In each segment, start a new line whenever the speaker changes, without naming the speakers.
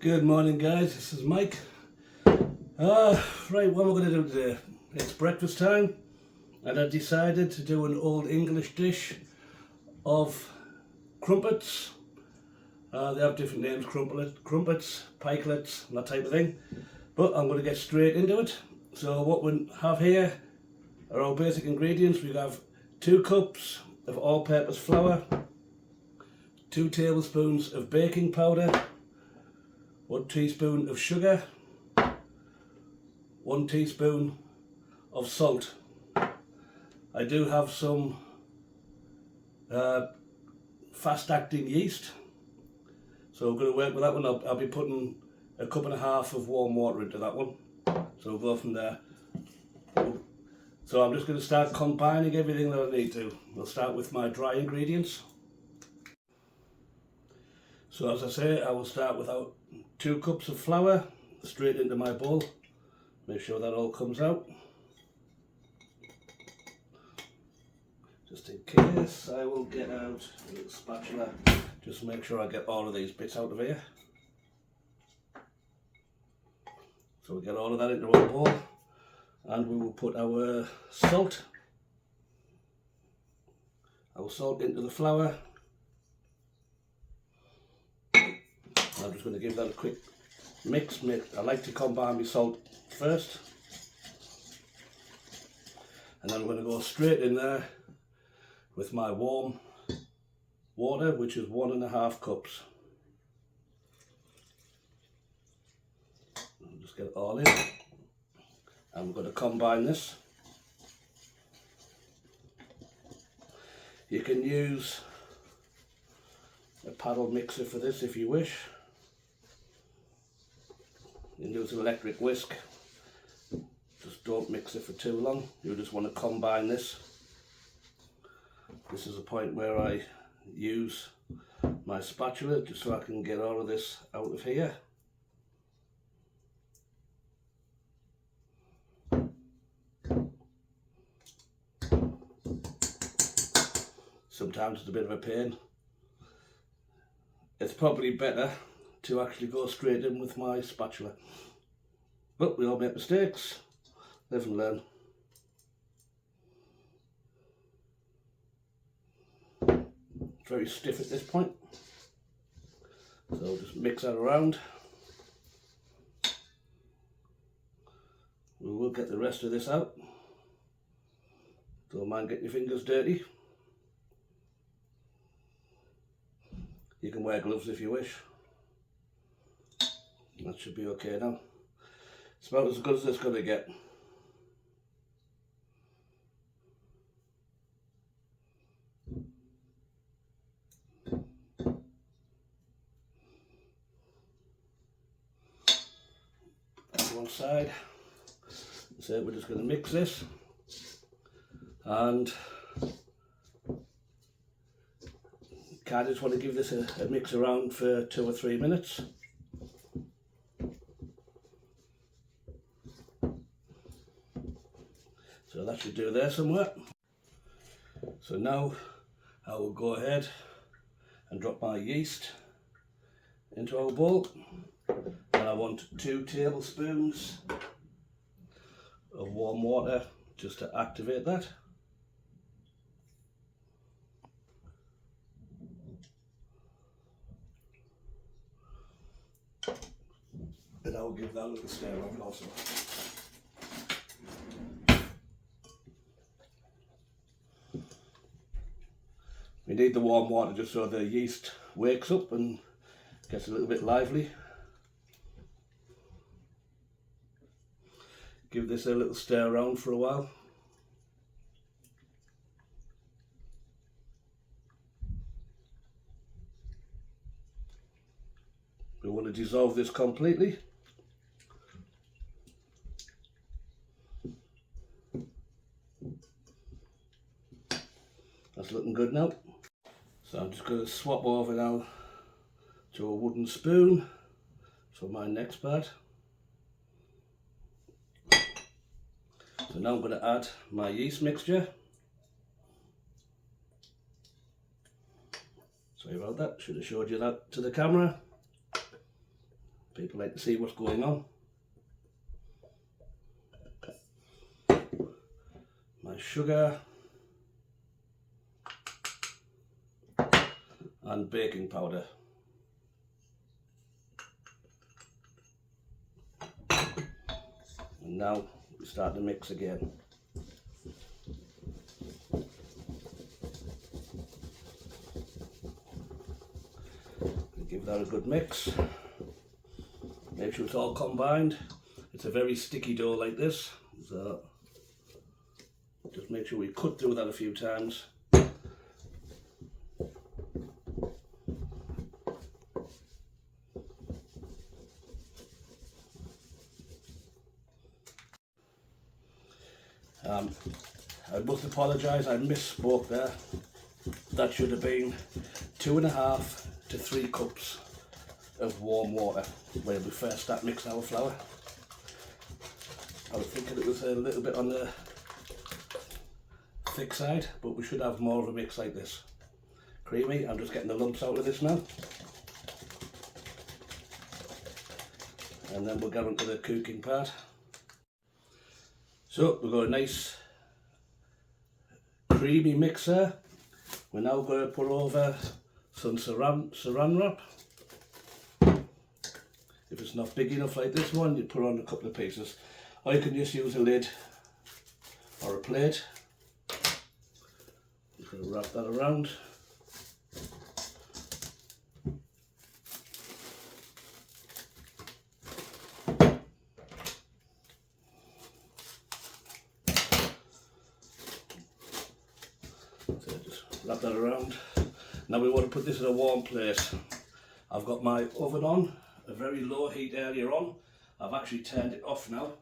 Good morning, guys. This is Mike. Right, what am I going to do today? It's breakfast time, and I decided to do an old English dish of crumpets. They have different names: crumpets, pikelets, and that type of thing. But I'm going to get straight into it. So what we have here are our basic ingredients. We have 2 cups of all-purpose flour, 2 tablespoons of baking powder, 1 teaspoon of sugar, 1 teaspoon of salt. I do have some fast-acting yeast, so I'm going to work with that one. I'll be putting a cup and a half of warm water into that one, so we'll go from there. So I'm just going to start combining everything that I need to. We'll start with my dry ingredients. So as I say, I will start with 2 cups of flour straight into my bowl. Make sure that all comes out. Just in case, I will get out a little spatula, just to make sure I get all of these bits out of here. So we get all of that into our bowl, and we will put our salt into the flour. I'm just going to give that a quick mix. I like to combine my salt first, and then I'm going to go straight in there with my warm water, which is 1.5 cups. I'll just get it all in. I'm going to combine this. You can use a paddle mixer for this if you wish. You can use an electric whisk. Just don't mix it for too long. You just want to combine this. This is a point where I use my spatula just so I can get all of this out of here. Sometimes it's a bit of a pain. It's probably better to actually go straight in with my spatula. But we all make mistakes. Live and learn. It's very stiff at this point. So just mix that around. We will get the rest of this out. Don't mind getting your fingers dirty. You can wear gloves if you wish. That should be okay now. It's about as good as it's going to get. On one side. So we're just going to mix this, and I just want to give this a mix around for 2 or 3 minutes. So that should do there somewhere. So now I will go ahead and drop my yeast into our bowl, and I want 2 tablespoons of warm water just to activate that. And I'll give that a little stir on also. We need the warm water just so the yeast wakes up and gets a little bit lively. Give this a little stir around for a while. We want to dissolve this completely. That's looking good now. So I'm just going to swap over now to a wooden spoon for my next part. So now I'm going to add my yeast mixture. Sorry about that, should have showed you that to the camera. People like to see what's going on. My sugar and baking powder. And now we start to mix again. Give that a good mix. Make sure it's all combined. It's a very sticky dough like this, so just make sure we cut through that a few times. I must apologise, I misspoke there. That should have been 2.5 to 3 cups of warm water when we first start mixing our flour. I was thinking it was a little bit on the thick side, but we should have more of a mix like this. Creamy. I'm just getting the lumps out of this now. And then we'll get on to the cooking part. So we've got a nice creamy mixer. We're now going to put over some saran wrap. If it's not big enough like this one, you put on a couple of pieces. Or you can just use a lid or a plate. Just going to wrap that around. So just wrap that around. Now we want to put this in a warm place. I've got my oven on, a very low heat earlier on. I've actually turned it off now.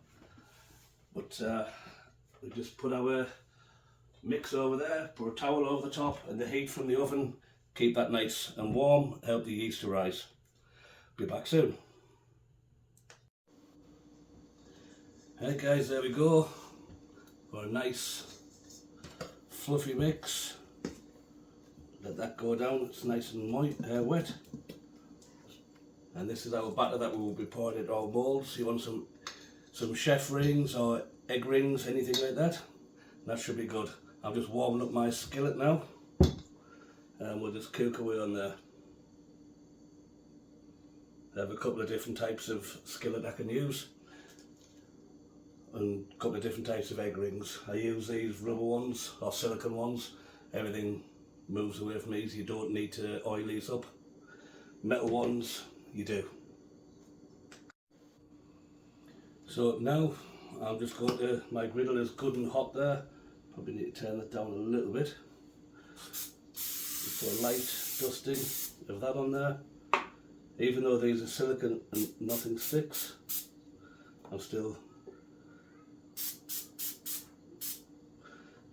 But we just put our mix over there, put a towel over the top, and the heat from the oven, keep that nice and warm, help the yeast to rise. Be back soon. Hey guys, there we go. Got a nice fluffy mix. Let that go down, it's nice and wet. And this is our batter that we will be pouring into our moulds. You want some chef rings or egg rings, anything like that. That should be good. I'm just warming up my skillet now. And we'll just cook away on there. I have a couple of different types of skillet I can use. And a couple of different types of egg rings. I use these rubber ones or silicone ones. Everything moves away from these, you don't need to oil these up. Metal ones, you do. So now I'm just going to, my griddle is good and hot there. Probably need to turn that down a little bit. Just put a light dusting of that on there. Even though these are silicone and nothing sticks, I'm still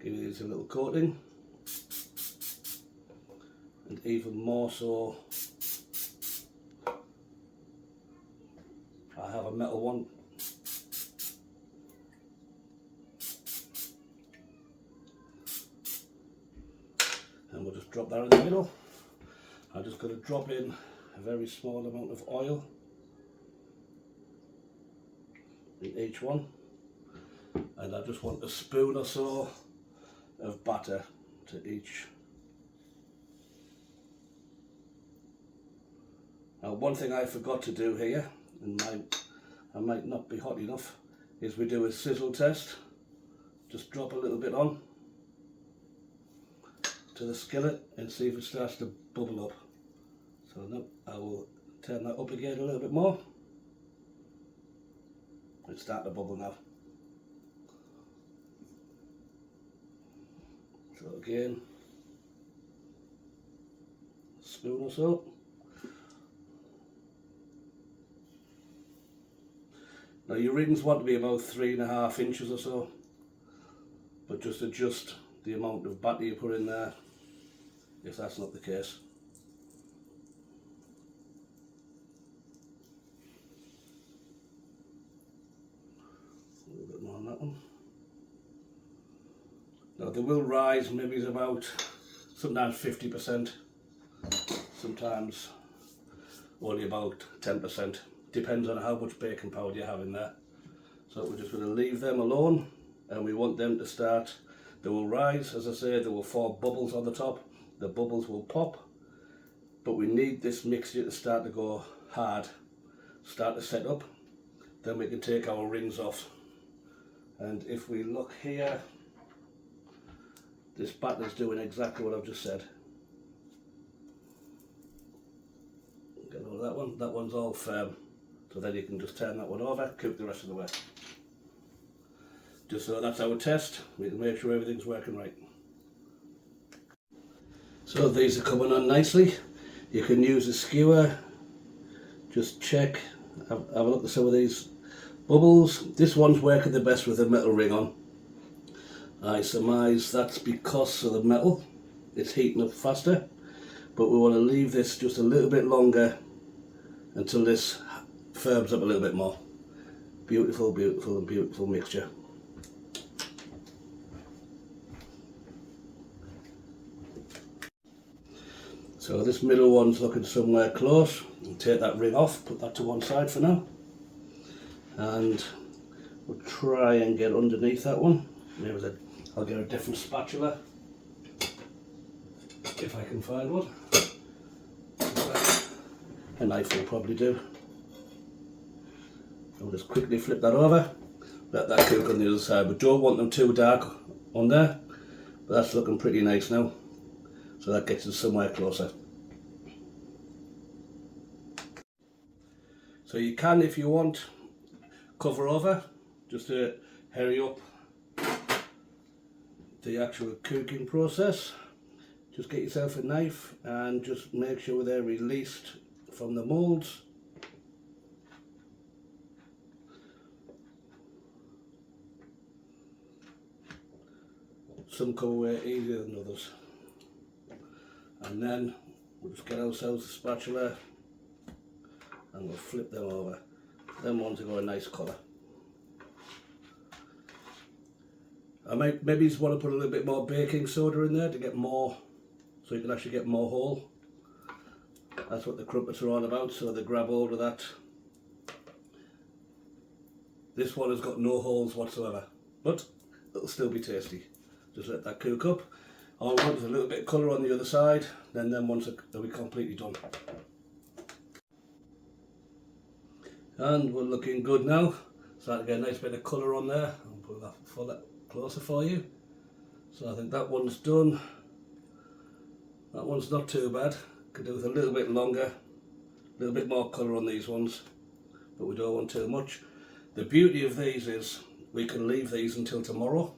giving these a little coating. And even more so, I have a metal one. And we'll just drop that in the middle. I'm just going to drop in a very small amount of oil in each one. And I just want a spoon or so of batter to each. Now, one thing I forgot to do here, and I might not be hot enough, is we do a sizzle test. Just drop a little bit on to the skillet and see if it starts to bubble up. So now I will turn that up again a little bit more. It's starting to bubble now. So again, a spoon or so. Now your rings want to be about 3.5 inches or so, but just adjust the amount of batter you put in there if that's not the case. A little bit more on that one. Now they will rise maybe about sometimes 50%, sometimes only about 10%. depends on how much baking powder you have in there. So we're just going to leave them alone, and we want them to start, they will rise, as I say, there will form bubbles on the top, the bubbles will pop, but we need this mixture to start to go hard, start to set up, then we can take our rings off. And if we look here, this batter's doing exactly what I've just said. Get hold of that one's all firm, so then you can just turn that one over, cook the rest of the way. Just so that's our test, we can make sure everything's working right. So these are coming on nicely. You can use a skewer, just check, have a look at some of these bubbles. This one's working the best with a metal ring on. I surmise that's because of the metal, it's heating up faster, but we want to leave this just a little bit longer until this firms up a little bit more. Beautiful, beautiful and beautiful mixture. So this middle one's looking somewhere close. We'll take that ring off, put that to one side for now, and we'll try and get underneath that one. Maybe I'll get a different spatula if I can find one. A knife will probably do. I'll just quickly flip that over, let that cook on the other side. We don't want them too dark on there, but that's looking pretty nice now. So that gets us somewhere closer. So you can, if you want, cover over just to hurry up the actual cooking process. Just get yourself a knife and just make sure they're released from the moulds. Some come away easier than others. And then we'll just get ourselves a spatula and we'll flip them over. Them ones have got a nice colour. I might maybe just want to put a little bit more baking soda in there to get more, so you can actually get more whole. That's what the crumpets are all about, so they grab hold of that. This one has got no holes whatsoever, but it'll still be tasty. Just let that cook up. All we want is a little bit of colour on the other side, then them ones they'll be completely done. And we're looking good now. Starting to get a nice bit of colour on there. I'll put that full closer for you. So I think that one's done. That one's not too bad. Could do with a little bit longer, a little bit more colour on these ones, but we don't want too much. The beauty of these is we can leave these until tomorrow.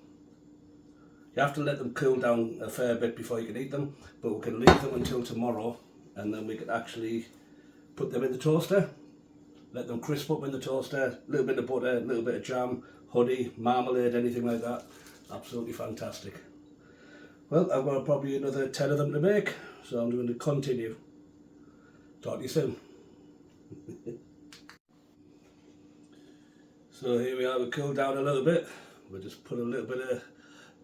You have to let them cool down a fair bit before you can eat them, but we can leave them until tomorrow, and then we can actually put them in the toaster, let them crisp up in the toaster, a little bit of butter, a little bit of jam, honey, marmalade, anything like that. Absolutely fantastic. Well, I've got probably another 10 of them to make, so I'm going to continue. Talk to you soon. So here we are, we cooled down a little bit. We'll just put a little bit of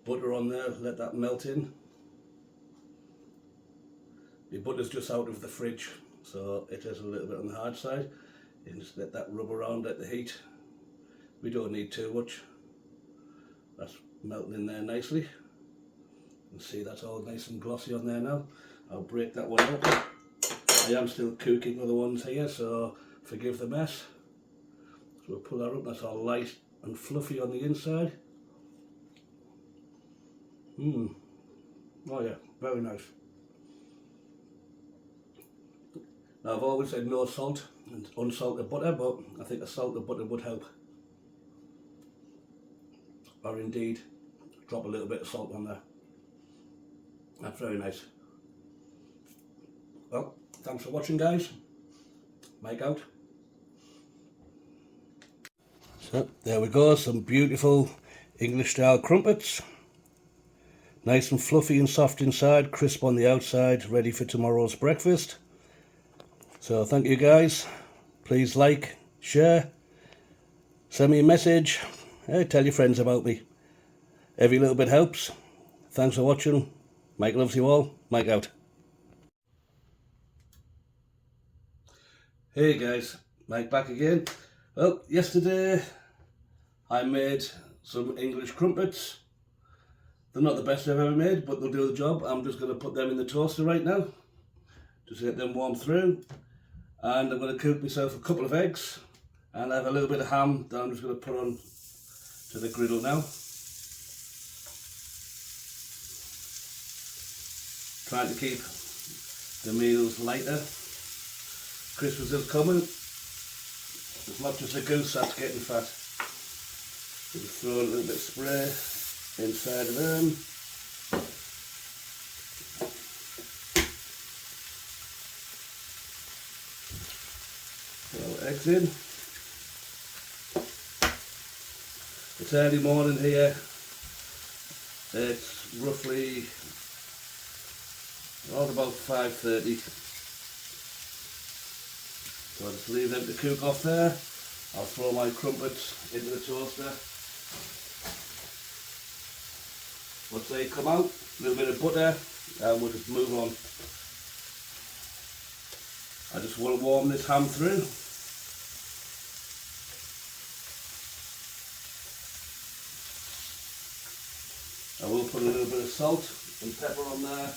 butter on there, let that melt in. The butter's just out of the fridge, so it is a little bit on the hard side. You can just let that rub around at the heat. We don't need too much. That's melting in there nicely. You can see that's all nice and glossy on there now. I'll break that one open. I am still cooking other ones here, so forgive the mess. So we'll pull that up, that's all light and fluffy on the inside. Oh yeah, very nice. Now I've always said no salt and unsalted butter, but I think a salted butter would help. Or indeed, drop a little bit of salt on there. That's very nice. Well, thanks for watching, guys. Mike out. So there we go, some beautiful English style crumpets. Nice and fluffy and soft inside, crisp on the outside, ready for tomorrow's breakfast. So thank you guys. Please like, share, send me a message, tell your friends about me. Every little bit helps. Thanks for watching. Mike loves you all. Mike out. Hey guys, Mike back again. Well, yesterday I made some English crumpets. They're not the best I've ever made, but they'll do the job. I'm just going to put them in the toaster right now, just to get them warm through. And I'm going to cook myself a couple of eggs, and I have a little bit of ham that I'm just going to put on to the griddle now. Trying to keep the meals lighter. Christmas is coming. It's not just a goose that's getting fat. We'll throw a little bit of spray inside of them. Put our eggs in. It's early morning here. It's roughly around about 5:30. So I'll just leave them to cook off there. I'll throw my crumpets into the toaster. Once they come out, a little bit of butter, and we'll just move on. I just want to warm this ham through. I will put a little bit of salt and pepper on there.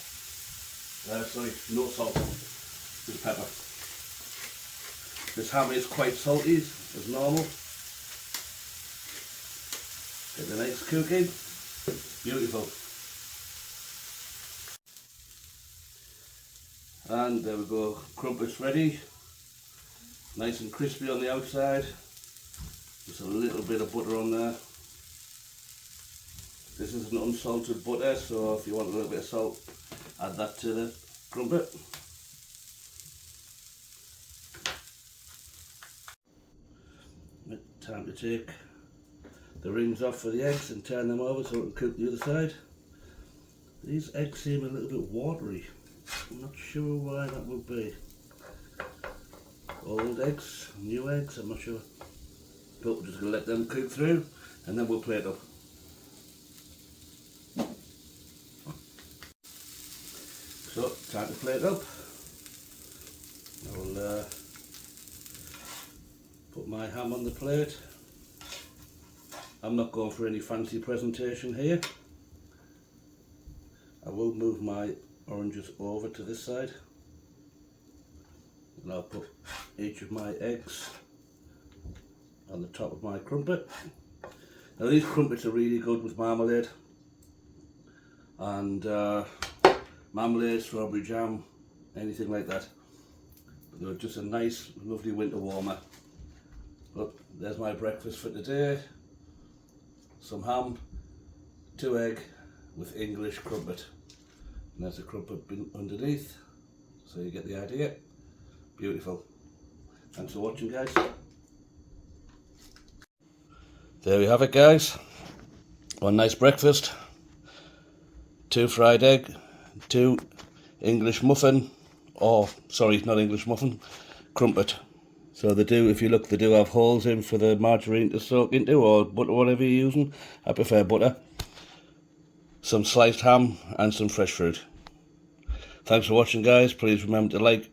Sorry, no salt, just pepper. This ham is quite salty, as normal. Get the eggs cooking. Beautiful. And there we go, crumpets ready. Nice and crispy on the outside. Just a little bit of butter on there. This is an unsalted butter, so if you want a little bit of salt, add that to the crumpet. Time to take the rings off for the eggs and turn them over so it can cook the other side. These eggs seem a little bit watery. I'm not sure why that would be. Old eggs, new eggs, I'm not sure. But we're just going to let them cook through and then we'll plate up. So, time to plate up. I will put my ham on the plate. I'm not going for any fancy presentation here. I will move my oranges over to this side. And I'll put each of my eggs on the top of my crumpet. Now these crumpets are really good with marmalade. And marmalade, strawberry jam, anything like that. They're just a nice, lovely winter warmer. Look, there's my breakfast for today. Some ham, 2 egg with English crumpet. And there's a crumpet underneath, so you get the idea. Beautiful. Thanks for watching, guys. There we have it, guys. One nice breakfast. 2 fried egg, 2 English muffin, or sorry, not English muffin, crumpet. So they do, if you look, they do have holes in for the margarine to soak into, or butter, whatever you're using. I prefer butter. Some sliced ham and some fresh fruit. Thanks for watching, guys. Please remember to like,